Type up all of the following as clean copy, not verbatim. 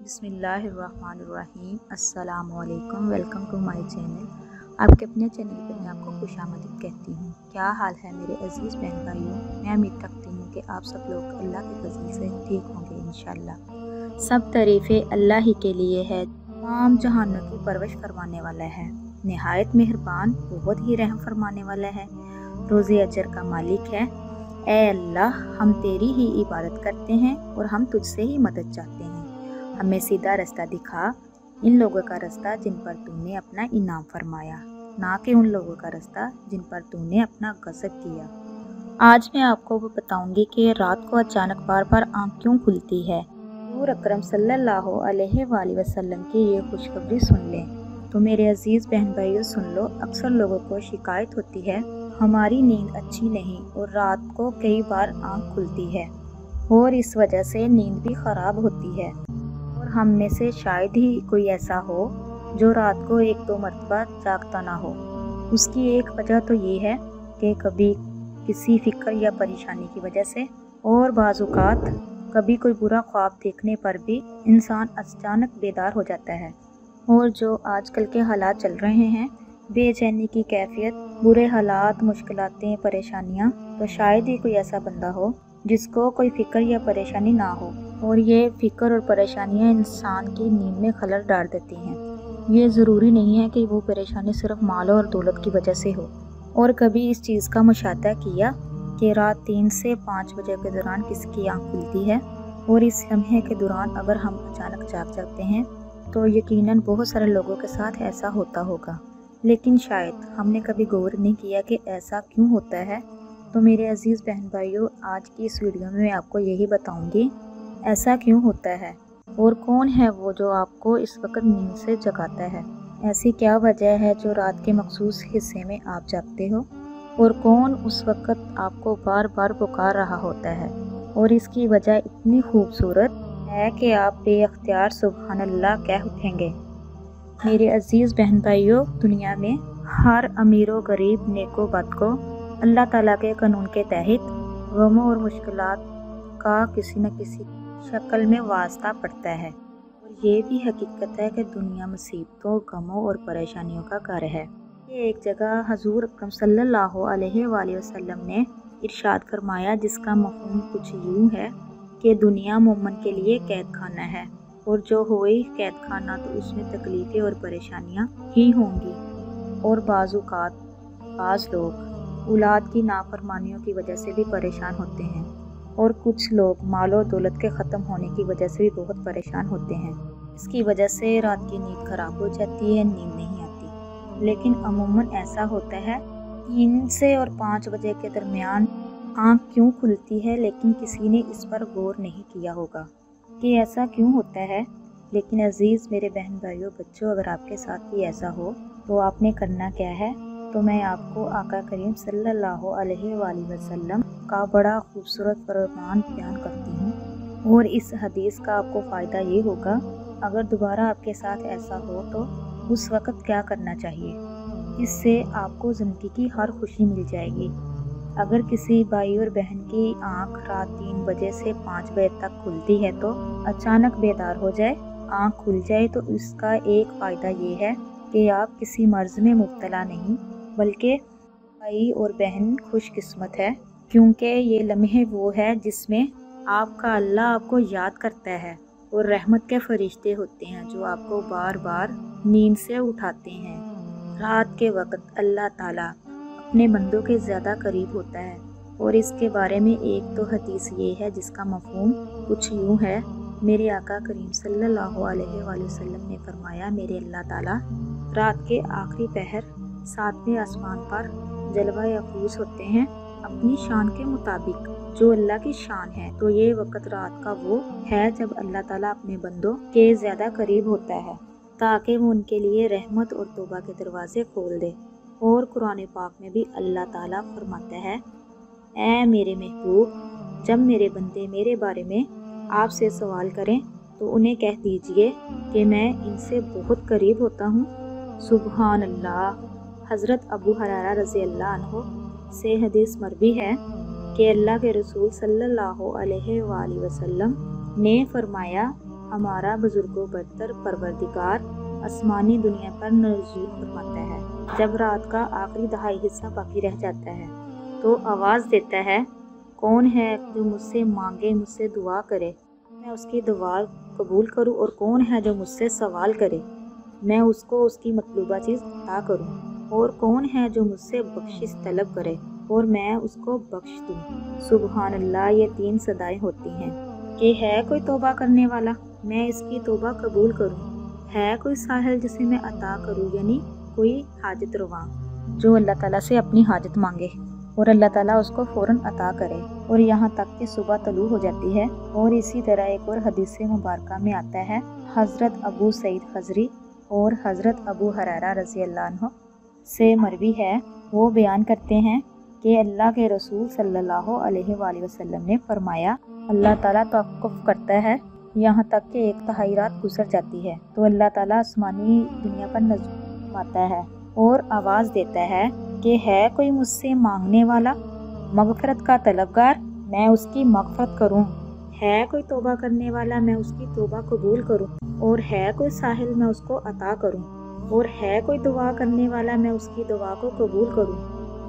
बिस्मिल्लाहिर्रहमानिर्रहीम। अस्सलामुअलैकुम। Welcome to my channel. आपके अपने चैनल पर मैं आपको खुशामदीद कहती हूँ। क्या हाल है मेरे अजीज़ बहन भाइयों। मैं उम्मीद रखती हूँ कि आप सब लोग अल्लाह के फजल से ठीक होंगे इंशाअल्लाह। सब तारीफ़ें अल्लाह ही के लिए है, तमाम जहानों की परवरिश फरमाने वाला है, नहायत मेहरबान, बहुत ही रहम फरमाने वाला है, रोज़े अजर का मालिक है। ऐ अल्लाह, हम तेरी ही इबादत करते हैं और हम तुझसे ही मदद चाहते हैं। हमें सीधा रास्ता दिखा, इन लोगों का रास्ता जिन पर तूने अपना इनाम फरमाया, ना कि उन लोगों का रास्ता जिन पर तूने अपना गज़ब किया। आज मैं आपको वो बताऊंगी कि रात को अचानक बार बार आँख क्यों खुलती है। हज़ूर अकरम सल्लल्लाहु अलैहि वसल्लम की ये खुशखबरी सुन लें। तो मेरे अजीज़ बहन भाइयों सुन लो। अक्सर लोगों को शिकायत होती है हमारी नींद अच्छी नहीं और रात को कई बार आँख खुलती है और इस वजह से नींद भी ख़राब होती है। और हम में से शायद ही कोई ऐसा हो जो रात को एक दो मरतबा जागता ना हो। उसकी एक वजह तो ये है कि कभी किसी फिक्र या परेशानी की वजह से, और बाज़ औक़ात कभी कोई बुरा ख्वाब देखने पर भी इंसान अचानक बेदार हो जाता है। और जो आजकल के हालात चल रहे हैं, बेचैनी की कैफियत, बुरे हालात, मुश्किलातें, परेशानियाँ, तो शायद ही कोई ऐसा बंदा हो जिसको कोई फिक्र या परेशानी ना हो। और ये फिक्र और परेशानियाँ इंसान की नींद में खलल डाल देती हैं। ये ज़रूरी नहीं है कि वो परेशानी सिर्फ माल और दौलत की वजह से हो। और कभी इस चीज़ का मुशाहिदा किया कि रात 3 से 5 बजे के दौरान किसकी आँख खुलती है, और इस लम्हे के दौरान अगर हम अचानक जाग जाते हैं तो यकीनन बहुत सारे लोगों के साथ ऐसा होता होगा, लेकिन शायद हमने कभी गौर नहीं किया कि ऐसा क्यों होता है। तो मेरे अजीज़ बहन भाइयों, आज की इस वीडियो में मैं आपको यही बताऊंगी ऐसा क्यों होता है, और कौन है वो जो आपको इस वक्त नींद से जगाता है। ऐसी क्या वजह है जो रात के मखसूस हिस्से में आप जागते हो, और कौन उस वक्त आपको बार बार पुकार रहा होता है। और इसकी वजह इतनी खूबसूरत है कि आप बेअख्तियार सुबहान अल्लाह कह उठेंगे। मेरे अजीज़ बहन भाइयों, दुनिया में हर अमीर व गरीब, नेको बद को अल्लाह ताला के कानून के तहत गमों और मुश्किलात का किसी न किसी शक्ल में वास्ता पड़ता है। और ये भी हकीकत है कि दुनिया मुसीबतों, गमों और परेशानियों का घर है। ये एक जगह हज़ूर अकरम सल्लल्लाहु अलैहि वसल्लम ने इरशाद फरमाया, जिसका मफ़हूम कुछ यूँ है कि दुनिया मोमन के लिए कैद खाना है, और जो होए कैद खाना तो उसमें तकलीफ़ें और परेशानियाँ ही होंगी। और बाज़ लोग औलाद की नाफरमानियों की वजह से भी परेशान होते हैं, और कुछ लोग मालो दौलत के ख़त्म होने की वजह से भी बहुत परेशान होते हैं। इसकी वजह से रात की नींद ख़राब हो जाती है, नींद नहीं आती। लेकिन अमूमन ऐसा होता है 3 से और 5 बजे के दरमियान आँख क्यों खुलती है, लेकिन किसी ने इस पर गौर नहीं किया होगा कि ऐसा क्यों होता है। लेकिन अजीज़ मेरे बहन भाइयों, बच्चों, अगर आपके साथ भी ऐसा हो तो आपने करना क्या है। तो मैं आपको आका करीम सल्लल्लाहु अलैहि वसल्लम का बड़ा खूबसूरत फरमान बयान करती हूँ, और इस हदीस का आपको फ़ायदा ये होगा, अगर दोबारा आपके साथ ऐसा हो तो उस वक़्त क्या करना चाहिए। इससे आपको ज़िंदगी की हर खुशी मिल जाएगी। अगर किसी भाई और बहन की आँख रात 3 बजे से 5 बजे तक खुलती है तो अचानक बेदार हो जाए, आँख खुल जाए, तो इसका एक फ़ायदा ये है कि आप किसी मर्ज़ में मुब्तला नहीं, बल्कि भाई और बहन खुशकिस्मत है, क्योंकि ये लम्हे वो है जिसमें आपका अल्लाह आपको याद करता है, और रहमत के फरिश्ते होते हैं जो आपको बार बार नींद से उठाते हैं। रात के वक्त अल्लाह ताला अपने बंदों के ज़्यादा करीब होता है। और इसके बारे में एक तो हदीस ये है जिसका मफ़हूम कुछ यूँ है, मेरे आका करीम सल्लल्लाहु अलैहि वसल्लम ने फरमाया, मेरे अल्लाह ताला रात के आखिरी पहर 7वें आसमान पर जलवा अफरूज होते हैं अपनी शान के मुताबिक, जो अल्लाह की शान है। तो ये वक्त रात का वो है जब अल्लाह ताला अपने बंदों के ज़्यादा करीब होता है, ताकि वो उनके लिए रहमत और तौबा के दरवाज़े खोल दे। और कुरान पाक में भी अल्लाह ताला फरमाता है, ऐ मेरे महबूब, जब मेरे बंदे मेरे बारे में आपसे सवाल करें तो उन्हें कह दीजिए कि मैं इनसे बहुत करीब होता हूँ। सुबहान अल्लाह। हज़रत अबू हुरैरा रज़ी अल्लाह अन्हु से हदीस मरवी है कि अल्लाह के रसूल सल्लल्लाहु अलैहि वसल्लम ने फरमाया, हमारा बुजुर्गों बरतर परवरदिगार आसमानी दुनिया पर नज़ूल फरमाता है। जब रात का आखिरी दहाई हिस्सा बाकी रह जाता है तो आवाज़ देता है, कौन है जो मुझसे मांगे, मुझसे दुआ करे, मैं उसकी दुआ कबूल करूं, और कौन है जो मुझसे सवाल करे, मैं उसको उसकी मतलूबा चीज़ अता करूं, और कौन है जो मुझसे बख्शिश तलब करे और मैं उसको बख्श दूं। सुबहान अल्लाह, ये 3 सदाएं होती हैं कि है कोई तौबा करने वाला, मैं इसकी तौबा कबूल करूं, है कोई साहिल जिसे मैं अता करूं, यानी कोई हाजत रवा जो अल्लाह ताला से अपनी हाजत मांगे और अल्लाह ताला उसको फ़ौरन अता करे। और यहाँ तक कि सुबह तलू हो जाती है। और इसी तरह एक और हदीस मुबारक में आता है, हज़रत अबू सईद खज़री और हज़रत अबू हुरैरा रज़ी अल्लाह अन्हु से मरवी है, वो बयान करते हैं कि अल्लाह के रसूल सल्लल्लाहु अलैहि वसल्लम ने फरमाया, अल्लाह ताला तवक्कुफ़ करता है यहाँ तक कि 1/3 रात गुजर जाती है तो अल्लाह ताला आसमानी दुनिया पर नज़र आता है और आवाज़ देता है कि है कोई मुझसे मांगने वाला, मगफ़रत का तलबगार, मैं उसकी मगफ़रत करूं, है कोई तौबा करने वाला, मैं उसकी तौबा कबूल करूं, और है कोई साहिल, मैं उसको अता करूं, और है कोई दुआ करने वाला, मैं उसकी दुआ को कबूल करूं,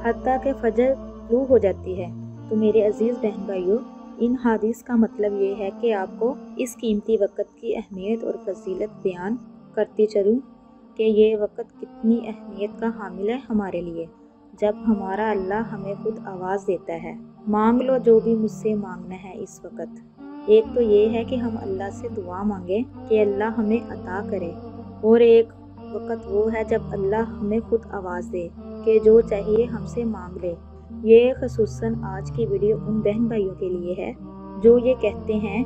हत्ता कि फजर शुरू हो जाती है। तो मेरे अजीज़ बहन भाइयों, इन हदीस का मतलब ये है कि आपको इस कीमती वक़्त की अहमियत और फजीलत बयान करती चलूँ कि ये वक़्त कितनी अहमियत का हामिल है हमारे लिए। जब हमारा अल्लाह हमें खुद आवाज़ देता है, मांग लो जो भी मुझसे मांगना है इस वक़्त। एक तो ये है कि हम अल्लाह से दुआ मांगें कि अल्लाह हमें अता करे, और एक वक़्त वो है जब अल्लाह हमें खुद आवाज़ दे कि जो चाहिए हमसे मांग ले। ये ख़ुसूसन आज की वीडियो उन बहन भाइयों के लिए है जो ये कहते हैं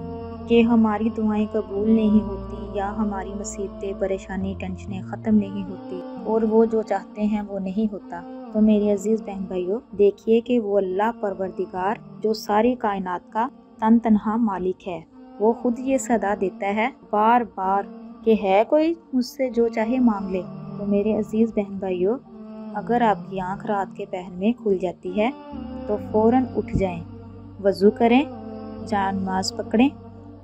कि हमारी दुआएं कबूल नहीं होती, या हमारी मुसीबतें, परेशानी, टेंशनें ख़त्म नहीं होती, और वो जो चाहते हैं वो नहीं होता। तो मेरे अजीज़ बहन भाइयों, देखिए कि वो अल्लाह परवरदिगार जो सारी कायनात का तन तनहा मालिक है, वो खुद ये सदा देता है बार बार कि है कोई मुझसे जो चाहे मांग ले। तो मेरे अजीज़ बहन भाइयों, अगर आपकी आँख रात के पहर में खुल जाती है तो फ़ौरन उठ जाएं, वज़ू करें, जान नमाज़ पकड़ें,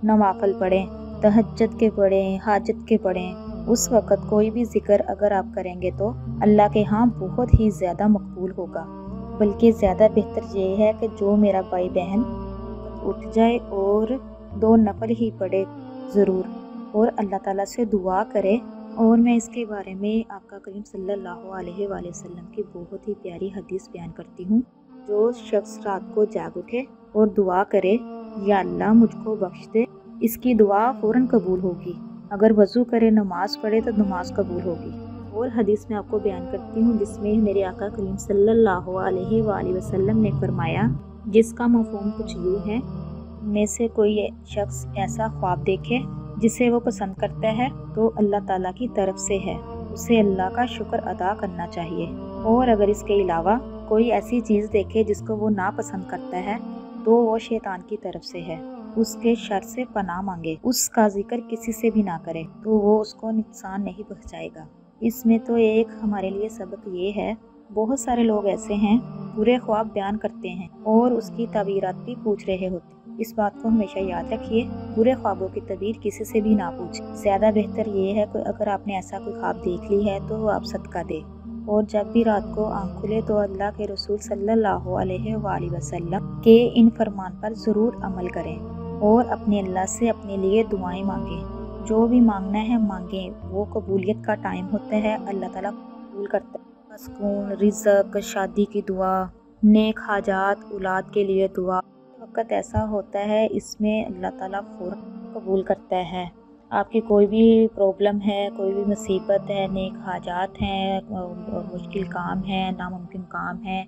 नवाफल पढ़ें, तहज्जुद के पढ़ें, हाजत के पढ़ें। उस वक़्त कोई भी ज़िक्र अगर आप करेंगे तो अल्लाह के यहाँ बहुत ही ज़्यादा मकबूल होगा। बल्कि ज़्यादा बेहतर ये है कि जो मेरा भाई बहन उठ जाए और 2 नफल ही पढ़े ज़रूर, और अल्लाह ताला से दुआ करे। और मैं इसके बारे में आका करीम सल्लल्लाहु अलैहि वसल्लम की बहुत ही प्यारी हदीस बयान करती हूँ। जो शख्स रात को जाग उठे और दुआ करे, या अल्लाह मुझको बख्श दे, इसकी दुआ फ़ौरन कबूल होगी। अगर वज़ू करे, नमाज पढ़े तो नमाज कबूल होगी। और हदीस में आपको बयान करती हूँ जिसमें मेरे आका करीम सल्लल्लाहु अलैहि वसल्लम ने फरमाया, जिसका मफ़हूम कुछ यूँ है, में से कोई शख्स ऐसा ख्वाब देखे जिसे वो पसंद करता है तो अल्लाह ताला की तरफ से है, उसे अल्लाह का शुक्र अदा करना चाहिए। और अगर इसके अलावा कोई ऐसी चीज़ देखे जिसको वो नापसंद करता है तो वो शैतान की तरफ से है, उसके शर से पनाह मांगे, उसका जिक्र किसी से भी ना करे तो वो उसको नुकसान नहीं पहुँचाएगा। इसमें तो एक हमारे लिए सबक ये है, बहुत सारे लोग ऐसे हैं बुरे ख्वाब बयान करते हैं और उसकी तबीरात भी पूछ रहे होते। इस बात को हमेशा याद रखिए, बुरे ख्वाबों की तबीर किसी से भी ना पूछें। ज़्यादा बेहतर ये है कि अगर आपने ऐसा कोई ख्वाब देख ली है तो आप सदका दें। और जब भी रात को आँख खुले तो अल्लाह के रसूल सल्लल्लाहु अलैहि वसल्लम के इन फरमान पर ज़रूर अमल करें और अपने अल्लाह से अपने लिए दुआएं मांगें। जो भी मांगना है मांगें, वो कबूलियत का टाइम होता है, अल्लाह ताला कबूल करता है। सुकून, रिज़्क़, शादी की दुआ, नेक हाजात, औलाद के लिए दुआ, वक़्त ऐसा होता है इसमें अल्लाह ताला फ़ौरन कबूल करता है। आपकी कोई भी प्रॉब्लम है, कोई भी मुसीबत है, नेक हाजात हैं, मुश्किल काम है, नामुमकिन काम है,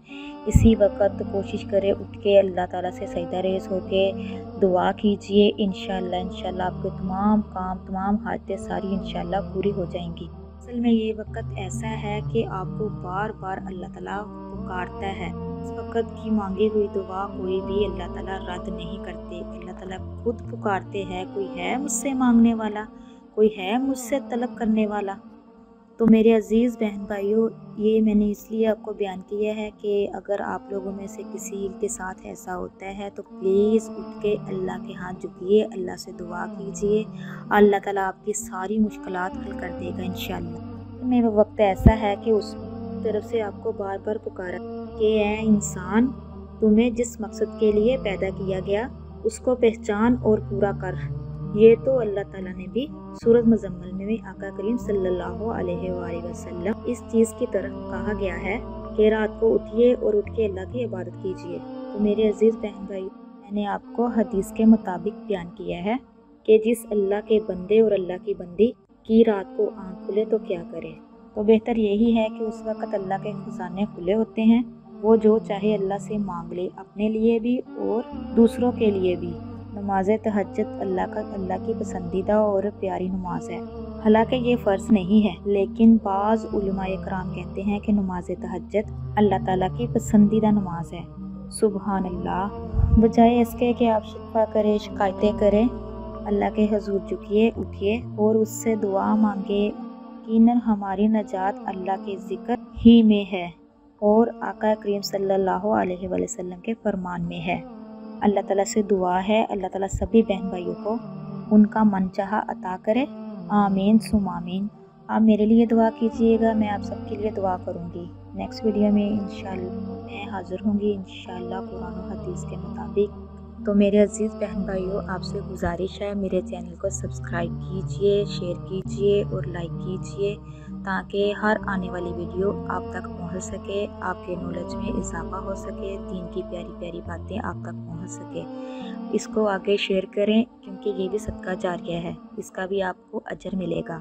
इसी वक्त कोशिश करें उठ के अल्लाह ताला से सजदा रेज़ होके दुआ कीजिए। इंशाअल्लाह आपके तमाम काम, तमाम हाजतें सारी इंशाअल्लाह पूरी हो जाएंगी। असल में ये वक्त ऐसा है कि आपको बार बार अल्लाह ताला पुकारता है। इस वक्त की मांगी हुई दुआ कोई भी अल्लाह ताला रद्द नहीं करते। अल्लाह ताला खुद पुकारते हैं, कोई है मुझसे मांगने वाला, कोई है मुझसे तलब करने वाला। तो मेरे अज़ीज़ बहन भाइयों, ये मैंने इसलिए आपको बयान किया है कि अगर आप लोगों में से किसी के साथ ऐसा होता है तो प्लीज़ उठ के अल्लाह के हाथ झुकिए, अल्लाह से दुआ कीजिए। अल्लाह ताला आपकी सारी मुश्किलात हल कर देगा इंशाअल्लाह। में वो वक्त ऐसा है कि उस तरफ से आपको बार बार पुकारा कि ऐ इंसान, तुम्हें जिस मकसद के लिए पैदा किया गया उसको पहचान और पूरा कर। ये तो अल्लाह ताला ने भी सूरत मुज़म्मिल में आका करीम सल्लल्लाहु अलैहि वसल्लम इस चीज़ की तरफ कहा गया है कि रात को उठिए और उठ के अल्लाह की इबादत कीजिए। तो मेरे अजीज़ बहन भाई, मैंने आपको हदीस के मुताबिक बयान किया है कि जिस अल्लाह के बंदे और अल्लाह की बंदी की रात को आँख खुले तो क्या करे। तो बेहतर यही है कि उस वक़्त अल्लाह के खजाने खुले होते हैं, वो जो चाहे अल्लाह से मांग ले, अपने लिए भी और दूसरों के लिए भी। नमाज तहज्जुद अल्लाह की पसंदीदा और प्यारी नमाज है। हालांकि ये फ़र्ज़ नहीं है, लेकिन बाज़ उलमाए कराम कहते हैं कि नमाज तहज्जुद अल्लाह ताला की पसंदीदा नमाज है। सुबहान अल्लाह। बजाय इसके कि आप शिकवा करें, शिकायतें करें, अल्लाह के हुज़ूर झुकिए, उठिए और उससे दुआ मांगे। यकीनन हमारी नजात अल्लाह के ज़िक्र ही में है और आका करीम सल्लल्लाहु अलैहि वसल्लम के फरमान में है। अल्लाह ताला से दुआ है, अल्लाह ताला सभी बहन भाइयों को उनका मनचाहा अता करे। आमीन सुम आमीन। आप मेरे लिए दुआ कीजिएगा, मैं आप सबके लिए दुआ करूँगी। नेक्स्ट वीडियो में इंशाअल्लाह मैं हाज़िर होंगी इंशाअल्लाह कुरान और हदीस के मुताबिक। तो मेरे अज़ीज़ बहन भाइयों, आपसे गुजारिश है मेरे चैनल को सब्सक्राइब कीजिए, शेयर कीजिए और लाइक कीजिए ताकि हर आने वाली वीडियो आप तक पहुंच सके, आपके नॉलेज में इजाफा हो सके, दीन की प्यारी प्यारी बातें आप तक पहुंच सके। इसको आगे शेयर करें क्योंकि ये भी सदका जारिया है, इसका भी आपको अजर मिलेगा।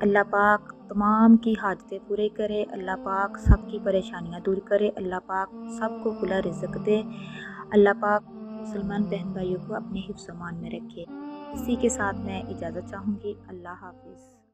अल्लाह पाक तमाम की हाजतें पूरे करे, अल्लाह पाक सबकी परेशानियां दूर करे, अल्लाह पाक सबको खुला रिज़्क़ दे, अल्लाह पाक मुसलमान बहन भाइयों को अपने हिफ्ज़-ओ-मान में रखे। इसी के साथ मैं इजाज़त चाहूँगी। अल्लाह हाफ़िज़।